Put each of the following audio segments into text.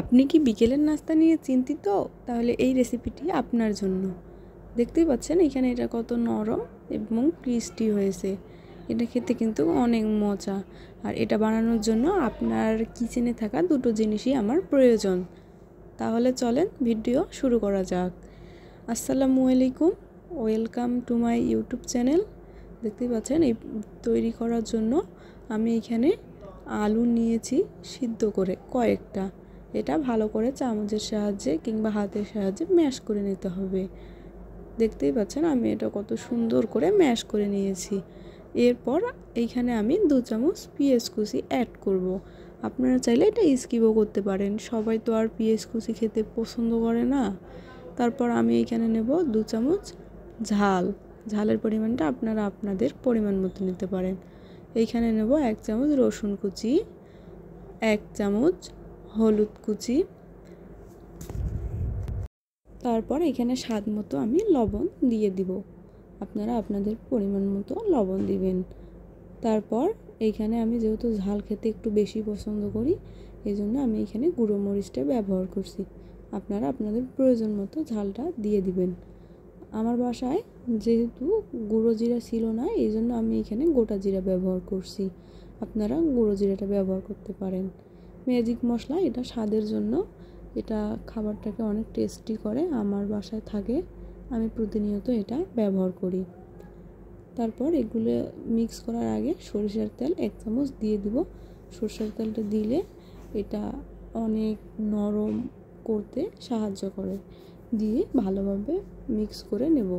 আপনি কি বিকেলের নাস্তা নিয়ে চিন্তিত? তাহলে এই রেসিপিটি আপনার জন্য। দেখতেই পাচ্ছেন এখানে এটা কত নরম এবং ক্রিস্পি হয়েছে। এটা খেতে কিন্তু অনেক মজা। আর এটা বানানোর জন্য আপনার কিচেনে থাকা দুটো জিনিসই আমার প্রয়োজন। তাহলে চলেন ভিডিও শুরু করা যাক। আসসালামু আলাইকুম, welcome to my YouTube channel. দেখতেই পাচ্ছেন এই তৈরি করার জন্য আমি এখানে আলু নিয়েছি সিদ্ধ করে কয়েকটা। এটা ভালো করে চামচের সাহায্যে কিংবা হাতের সাহায্যে ম্যাশ করে নিতে হবে। দেখতেই পাচ্ছেন আমি এটা কত সুন্দর করে ম্যাশ করে নিয়েছি। এরপর এইখানে আমি 2 চামচ পেঁয়াজ কুচি অ্যাড করব। আপনারা চাইলে এটা স্কিপও করতে পারেন, সবাই তো আর পেঁয়াজ কুচি খেতে পছন্দ করে না। তারপর আমি এখানে নেব 2 চামচ ঝালের পরিমাণটা আপনারা আপনাদের পরিমাণ মতো নিতে পারেন। এইখানে নেব 1 চামচ রসুন কুচি, 1 চামচ হলুদ কুচি, তারপর এখানে স্বাদ মতো আমি লবণ দিয়ে দিব। আপনারা আপনাদের পরিমাণ মতো লবণ দিবেন। তারপর এইখানে আমি যেহেতু ঝাল খেতে একটু বেশি পছন্দ করি, এই জন্য আমি এখানে গুঁড়ো মরিচটা ব্যবহার করছি। আপনারা আপনাদের প্রয়োজন মতো ঝালটা দিয়ে দিবেন। আমার বাসায় যেহেতু গুঁড়ো জিরা ছিল না, এই জন্য আমি এখানে গোটা জিরা ব্যবহার করছি। আপনারা গুঁড়ো জিরাটা ব্যবহার করতে পারেন। ম্যাজিক মশলা এটা স্বাদের জন্য, এটা খাবারটাকে অনেক টেস্টি করে। আমার বাসায় থাকে, আমি প্রতিনিয়ত এটা ব্যবহার করি। তারপর এগুলো মিক্স করার আগে সরিষার তেল 1 চামচ দিয়ে দিব। সরিষার তেলটা দিলে এটা অনেক নরম করতে সাহায্য করে। দিয়ে ভালোভাবে মিক্স করে নেব।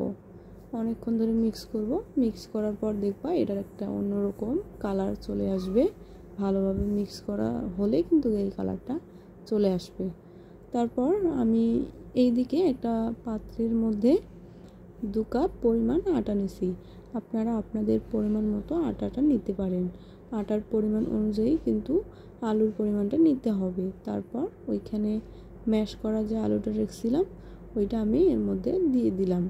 অনেকক্ষণ ধরে মিক্স করব। মিক্স করার পর দেখবা এটার একটা অন্যরকম কালার চলে আসবে। ভালোভাবে মিক্স করা হলে কিন্তু এই কালারটা চলে আসবে। তারপর আমি এই দিকে একটা পাত্রের মধ্যে 2 কাপ পরিমাণ আটা নিছি। আপনারা আপনাদের পরিমাণ মতো আটাটা নিতে পারেন। আটার পরিমাণ অনুযায়ী কিন্তু আলুর পরিমাণটা নিতে হবে। তারপর ওইখানে ম্যাশ করা যে আলুটা রেখেছিলাম ওইটা আমি এর মধ্যে দিয়ে দিলাম।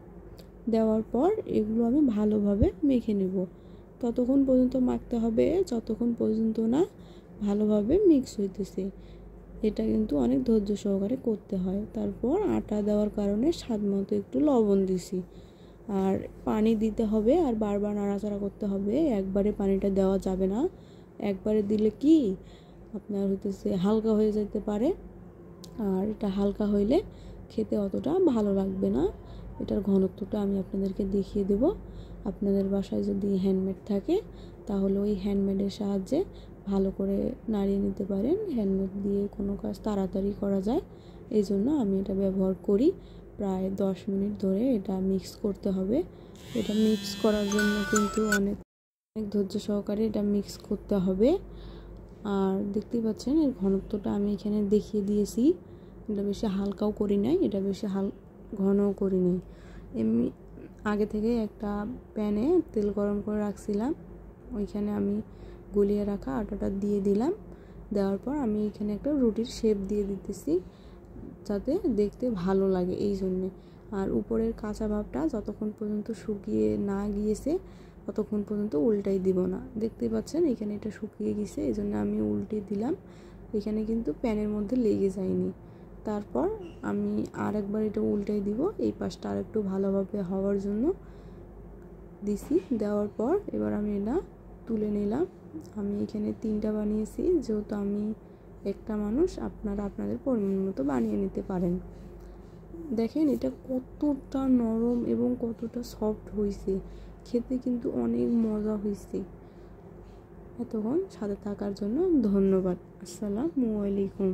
দেওয়ার পর এগুলো আমি ভালোভাবে মেখে নেব। ততক্ষণ পর্যন্ত মাখতে হবে যতক্ষণ পর্যন্ত না ভালোভাবে মিক্স হইতেছে। এটা কিন্তু অনেক ধৈর্য সহকারে করতে হয়। তারপর আটা দেওয়ার কারণে স্বাদ মতো একটু লবণ দিছি। আর পানি দিতে হবে আর বারবার নাড়াচাড়া করতে হবে। একবারে পানিটা দেওয়া যাবে না। একবারে দিলে কি আপনার হইতেছে হালকা হয়ে যেতে পারে। আর এটা হালকা হইলে খেতে অতটা ভালো লাগবে না। এটার ঘনত্বটা আমি আপনাদেরকে দেখিয়ে দেব। আপনাদের বাসায় যদি হ্যান্ডমেড থাকে তাহলে ওই হ্যান্ডমেডের সাহায্যে ভালো করে নাড়িয়ে নিতে পারেন। হ্যান্ডমেড দিয়ে কোনো কাজ তাড়াতাড়ি করা যায়, এই জন্য আমি এটা ব্যবহার করি। প্রায় 10 মিনিট ধরে এটা মিক্স করতে হবে। এটা মিক্স করার জন্য কিন্তু অনেক ধৈর্য সহকারে এটা মিক্স করতে হবে। আর দেখতেই পাচ্ছেন এর ঘনত্বটা আমি এখানে দেখিয়ে দিয়েছি। এটা বেশি হালকাও করি নাই, এটা বেশি ঘনও করি নাই। এমনি আগে থেকে একটা প্যানে তেল গরম করে রাখছিলাম, ওইখানে আমি গুলিয়ে রাখা আটাটা দিয়ে দিলাম। দেওয়ার পর আমি এখানে একটা রুটির শেপ দিয়ে দিতেছি যাতে দেখতে ভালো লাগে এই জন্যে। আর উপরের কাঁচা ভাবটা যতক্ষণ পর্যন্ত শুকিয়ে না গিয়েছে ততক্ষণ পর্যন্ত উল্টাই দিব না। দেখতেই পাচ্ছেন এখানে এটা শুকিয়ে গেছে, এই জন্য আমি উল্টে দিলাম। এখানে কিন্তু প্যানের মধ্যে লেগে যায়নি। তারপর আমি আরেকবার এটা উল্টাই দিব, এই পাশটা আরেকটু ভালোভাবে হওয়ার জন্য দিছি। দেওয়ার পর এবার আমি এটা তুলে নিলাম। আমি এখানে 3টা বানিয়েছি, যেহেতু আমি একটা মানুষ, আপনারা আপনাদের পরিমাণ মতো বানিয়ে নিতে পারেন। দেখেন এটা কতটা নরম এবং কতটা সফট হয়েছে, খেতে কিন্তু অনেক মজা হয়েছে। এতক্ষণ সাথে থাকার জন্য ধন্যবাদ। আসসালামু আলাইকুম।